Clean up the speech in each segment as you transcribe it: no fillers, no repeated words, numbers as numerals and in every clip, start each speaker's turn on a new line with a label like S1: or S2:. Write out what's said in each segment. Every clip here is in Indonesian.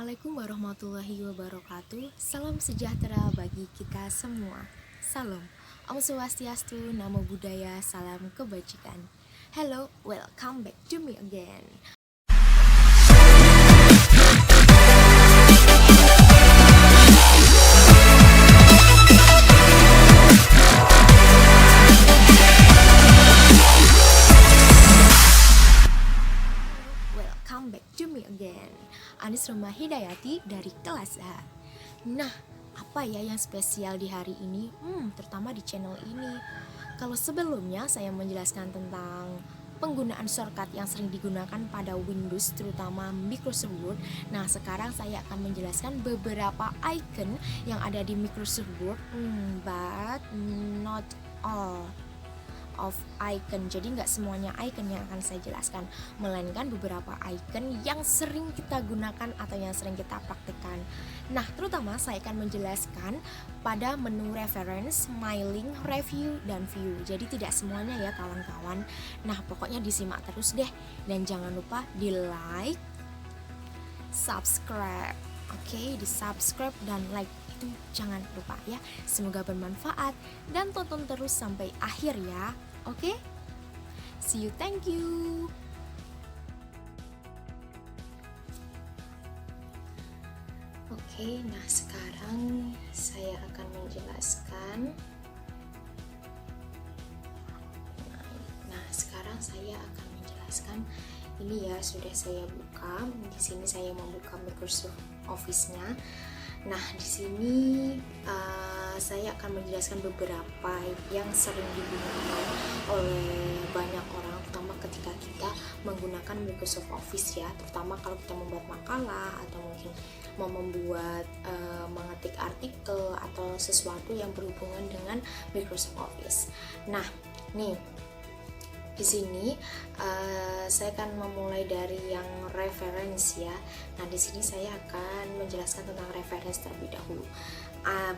S1: Assalamualaikum warahmatullahi wabarakatuh. Salam sejahtera bagi kita semua. Salam. Om Swastiastu, Namo Buddhaya, salam kebajikan. Hello, welcome back to me again. Welcome back to me again. Anis Roma Hidayati dari kelas A. Nah, apa ya yang spesial di hari ini? Terutama di channel ini. Kalau sebelumnya saya menjelaskan tentang penggunaan shortcut yang sering digunakan pada Windows, terutama Microsoft Word. Nah, sekarang saya akan menjelaskan beberapa icon yang ada di Microsoft Word, but not all of icon. Jadi nggak semuanya icon yang akan saya jelaskan, melainkan beberapa icon yang sering kita gunakan atau yang sering kita praktekkan. Nah, terutama saya akan menjelaskan pada menu reference, mailing, review, dan view. Jadi tidak semuanya ya kawan-kawan. Nah, pokoknya disimak terus deh. Dan jangan lupa di like, subscribe. Oke, di subscribe dan like itu jangan lupa ya. Semoga bermanfaat dan tonton terus sampai akhir ya. Oke? See you, thank you. Oke, nah sekarang saya akan menjelaskan. Ini ya sudah saya buka. Di sini saya membuka Microsoft Office-nya. Nah, di sini saya akan menjelaskan beberapa yang sering digunakan oleh banyak orang, terutama ketika kita menggunakan Microsoft Office ya, terutama kalau kita membuat makalah atau mungkin mau membuat mengetik artikel atau sesuatu yang berhubungan dengan Microsoft Office. Nah, nih di sini saya akan memulai dari yang reference ya. Nah, di sini saya akan menjelaskan tentang reference terlebih dahulu.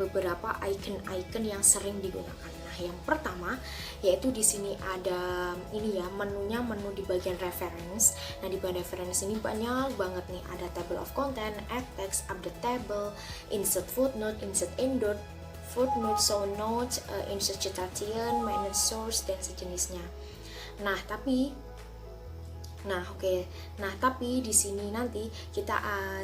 S1: Beberapa icon-icon yang sering digunakan. Nah, yang pertama yaitu di sini ada ini ya, menunya, menu di bagian reference. Nah, di bagian reference ini banyak banget nih, ada table of content, add text, update table, insert footnote, insert endnote, footnote, show notes, insert citation, manage source dan sejenisnya. Nah, tapi di sini nanti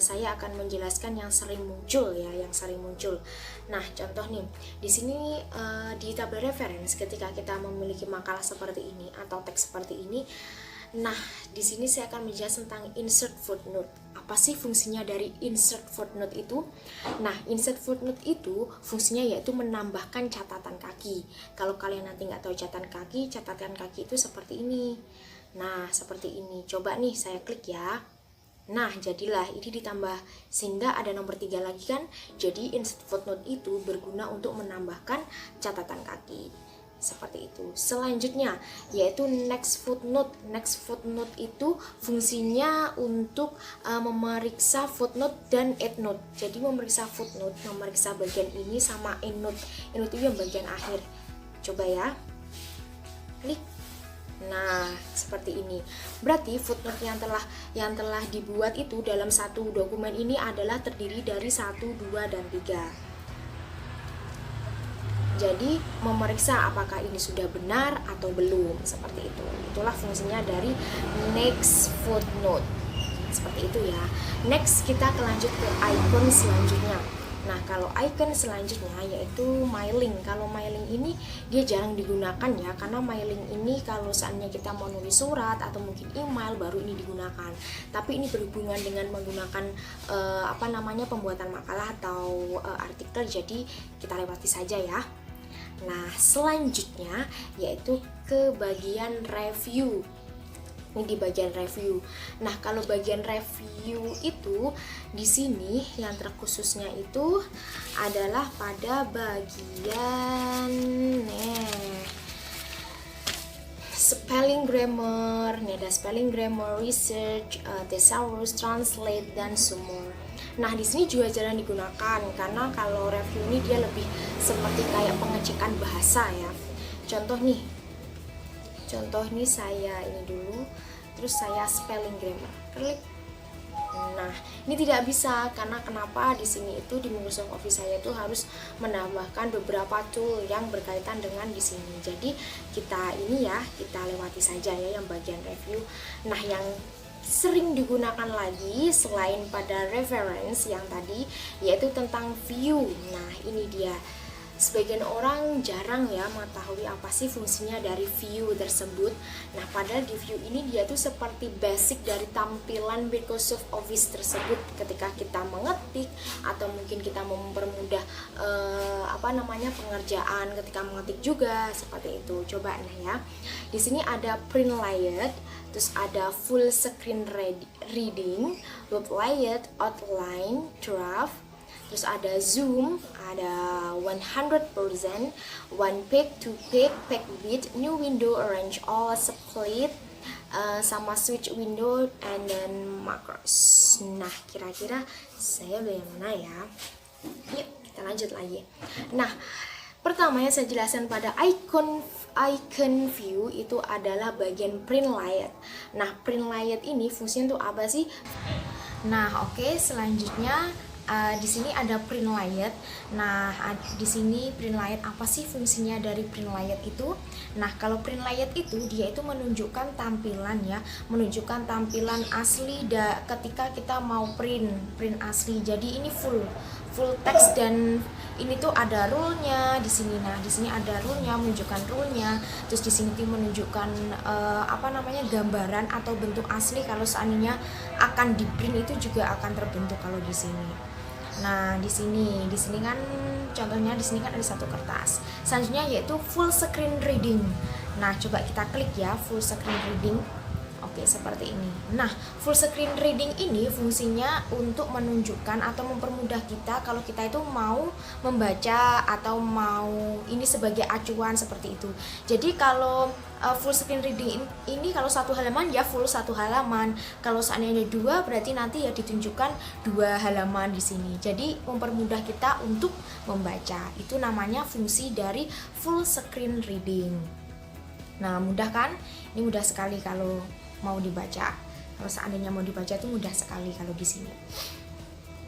S1: saya akan menjelaskan yang sering muncul ya, yang sering muncul. Nah, contoh nih, di sini di tabel reference ketika kita memiliki makalah seperti ini atau teks seperti ini. Nah, di sini saya akan menjelaskan tentang insert footnote. Apa sih fungsinya dari insert footnote itu? Nah, insert footnote itu fungsinya yaitu menambahkan catatan kaki. Kalau kalian nanti nggak tahu catatan kaki itu seperti ini. Nah, seperti ini. Coba nih saya klik ya. Nah, jadilah ini ditambah sehingga ada nomor 3 lagi kan. Jadi insert footnote itu berguna untuk menambahkan catatan kaki. Seperti itu. Selanjutnya yaitu next footnote. Next footnote itu fungsinya untuk memeriksa footnote dan endnote. Jadi memeriksa footnote, memeriksa bagian ini sama endnote. Endnote itu yang bagian akhir. Coba ya. Klik. Nah, seperti ini. Berarti footnote yang telah dibuat itu dalam satu dokumen ini adalah terdiri dari 1, 2, dan 3. Jadi memeriksa apakah ini sudah benar atau belum, seperti itu. Itulah fungsinya dari next footnote. Seperti itu ya. Next kita lanjut ke icon selanjutnya. Nah, kalau icon selanjutnya yaitu mailing. Kalau mailing ini dia jarang digunakan ya, karena mailing ini kalau seandainya kita mau nulis surat atau mungkin email baru ini digunakan. Tapi ini berhubungan dengan menggunakan pembuatan makalah atau artikel, jadi kita lewati saja ya. Nah, selanjutnya yaitu ke bagian review. Ini di bagian review. Nah, kalau bagian review itu di sini yang terkhususnya itu adalah pada bagian spelling grammar. Nih ada spelling grammar, research, thesaurus, translate dan sumber. Nah, di sini juga jarang digunakan karena kalau review ini dia lebih seperti kayak pengecekan bahasa ya. Contoh nih saya ini dulu, terus saya spelling grammar, klik. Nah, ini tidak bisa karena kenapa di sini itu di Microsoft Office saya itu harus menambahkan beberapa tool yang berkaitan dengan di sini. Jadi kita lewati saja ya yang bagian review. Nah, yang sering digunakan lagi selain pada reference yang tadi yaitu tentang view. Nah, ini dia. Sebagian orang jarang ya mengetahui apa sih fungsinya dari view tersebut. Nah, padahal di view ini dia tuh seperti basic dari tampilan Microsoft Office tersebut ketika kita mengetik atau mungkin kita mau mempermudah pengerjaan ketika mengetik juga seperti itu. Coba ya. Di sini ada print layout, terus ada full screen reading, web layout, outline, draft. Terus ada zoom, ada 100%, one page, two page, page width, new window, arrange all, split, sama switch window, and then macros. Nah, kira-kira saya beli yang mana ya? Yuk, kita lanjut lagi. Nah, pertama yang saya jelaskan pada icon view itu adalah bagian print layout. Nah, print layout ini fungsinya untuk apa sih? Nah, oke, selanjutnya di sini ada print layout. Nah, di sini print layout apa sih fungsinya dari print layout itu? Nah, kalau print layout itu dia itu menunjukkan tampilan ya, menunjukkan tampilan asli ketika kita mau print asli. Jadi ini full text dan ini tuh ada rule-nya di sini. Nah, di sini ada rule-nya, menunjukkan rule-nya. Terus di sini tuh menunjukkan gambaran atau bentuk asli kalau seandainya akan di-print itu juga akan terbentuk kalau di sini. Nah, di sini kan contohnya di sini kan ada satu kertas. Selanjutnya yaitu full screen reading. Nah, coba kita klik ya full screen reading. Oke, seperti ini. Nah, full screen reading ini fungsinya untuk menunjukkan atau mempermudah kita kalau kita itu mau membaca atau mau ini sebagai acuan seperti itu. Jadi kalau full screen reading ini kalau satu halaman ya full satu halaman. Kalau seandainya ada dua berarti nanti ya ditunjukkan dua halaman di sini. Jadi mempermudah kita untuk membaca. Itu namanya fungsi dari full screen reading. Nah, mudah kan? Ini mudah sekali kalau mau dibaca. Kalau seandainya mau dibaca itu mudah sekali kalau di sini.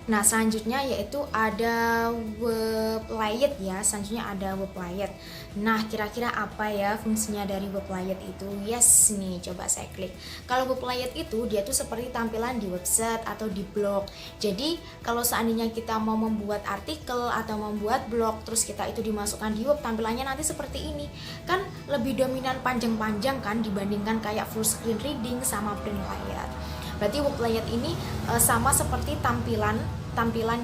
S1: Nah, selanjutnya yaitu ada web layout ya. Selanjutnya ada web layout. Nah, kira-kira apa ya fungsinya dari web layout itu? Yes, nih coba saya klik. Kalau web layout itu dia tuh seperti tampilan di website atau di blog. Jadi, kalau seandainya kita mau membuat artikel atau membuat blog terus kita itu dimasukkan di web, tampilannya nanti seperti ini. Kan lebih dominan panjang-panjang kan dibandingkan kayak full screen reading sama print layout. Berarti web layout ini sama seperti tampilan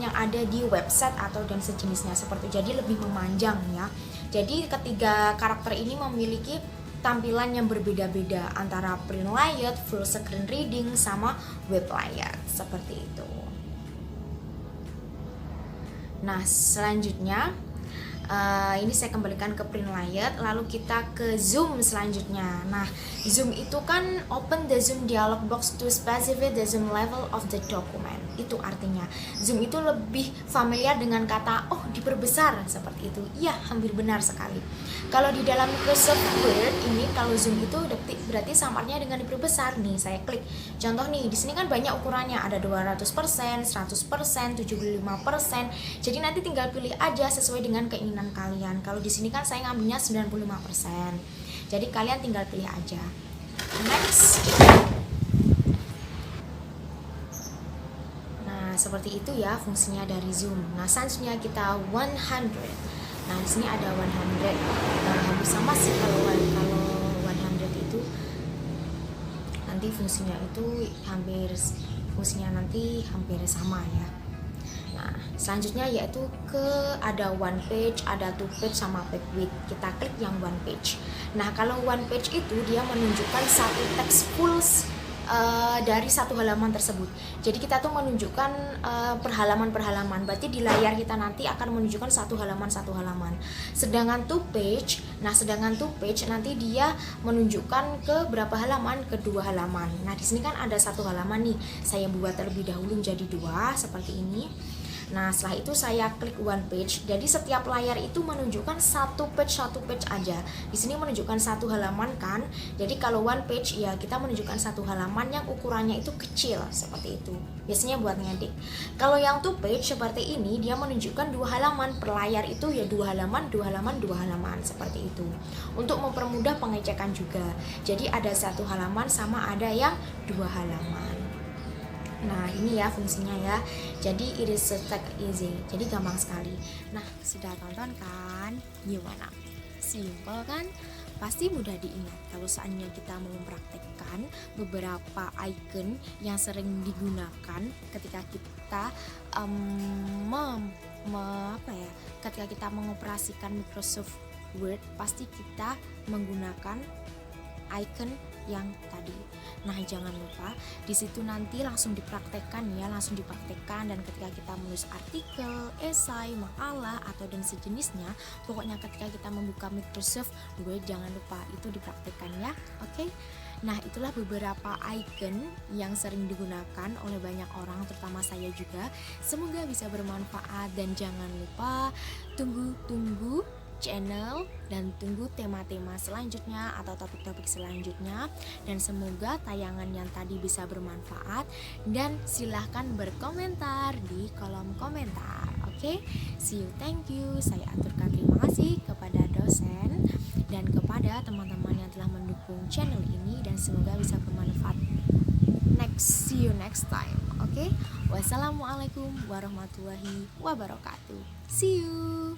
S1: yang ada di website atau dan sejenisnya seperti itu. Jadi lebih memanjang ya. Jadi ketiga karakter ini memiliki tampilan yang berbeda-beda antara print layout, full screen reading sama web layout seperti itu. Nah, selanjutnya ini saya kembalikan ke print layout, lalu kita ke zoom selanjutnya. Nah, zoom itu kan open the zoom dialog box to specify the zoom level of the document. Itu artinya zoom itu lebih familiar dengan kata diperbesar seperti itu. Iya, hampir benar sekali. Kalau di dalam Microsoft Word ini kalau zoom itu berarti samarnya dengan diperbesar. Nih, saya klik. Contoh nih, di sini kan banyak ukurannya, ada 200%, 100%, 75%. Jadi nanti tinggal pilih aja sesuai dengan keinginan kalian. Kalau di sini kan saya ngambilnya 95%. Jadi kalian tinggal pilih aja. Next. Nah, seperti itu ya fungsinya dari zoom. Nah, selanjutnya kita 100. Nah, di sini ada 100. Nah, hampir sama sih kalau 100 itu nanti fungsinya nanti hampir sama ya. Nah, selanjutnya yaitu ada one page, ada two page sama page width. Kita klik yang one page. Nah, kalau one page itu dia menunjukkan satu teks full dari satu halaman tersebut. Jadi kita tuh menunjukkan per halaman. Berarti di layar kita nanti akan menunjukkan satu halaman. Sedangkan two page nanti dia menunjukkan ke berapa halaman? Ke 2 halaman. Nah, di sini kan ada 1 halaman nih. Saya buat terlebih dahulu menjadi 2 seperti ini. Nah, setelah itu saya klik one page. Jadi setiap layar itu menunjukkan satu page aja. Di sini menunjukkan satu halaman kan. Jadi kalau one page ya kita menunjukkan satu halaman yang ukurannya itu kecil seperti itu. Biasanya buat ngedit. Kalau yang two page seperti ini dia menunjukkan 2 halaman per layar itu ya 2 halaman seperti itu. Untuk mempermudah pengecekan juga. Jadi ada satu halaman sama ada yang 2 halaman. Nah ini ya fungsinya ya. Jadi it is that easy. Jadi gampang sekali. Nah sudah tonton kan? Gimana? Simple kan? Pasti mudah diingat kalau seandainya kita mau mempraktekkan beberapa icon yang sering digunakan ketika kita ketika kita mengoperasikan Microsoft Word, pasti kita menggunakan icon yang tadi. Nah, jangan lupa di situ nanti langsung dipraktekkan dan ketika kita menulis artikel, esai, makalah atau dan sejenisnya, pokoknya ketika kita membuka Microsoft Word jangan lupa itu dipraktekkan ya. Oke. Nah, itulah beberapa icon yang sering digunakan oleh banyak orang, terutama saya juga. Semoga bisa bermanfaat dan jangan lupa tunggu channel dan tunggu tema-tema selanjutnya atau topik-topik selanjutnya, dan semoga tayangan yang tadi bisa bermanfaat, dan silahkan berkomentar di kolom komentar. Oke, see you, thank you. Saya aturkan terima kasih kepada dosen dan kepada teman-teman yang telah mendukung channel ini, dan semoga bisa bermanfaat. See you next time. Oke, wassalamualaikum warahmatullahi wabarakatuh. See you.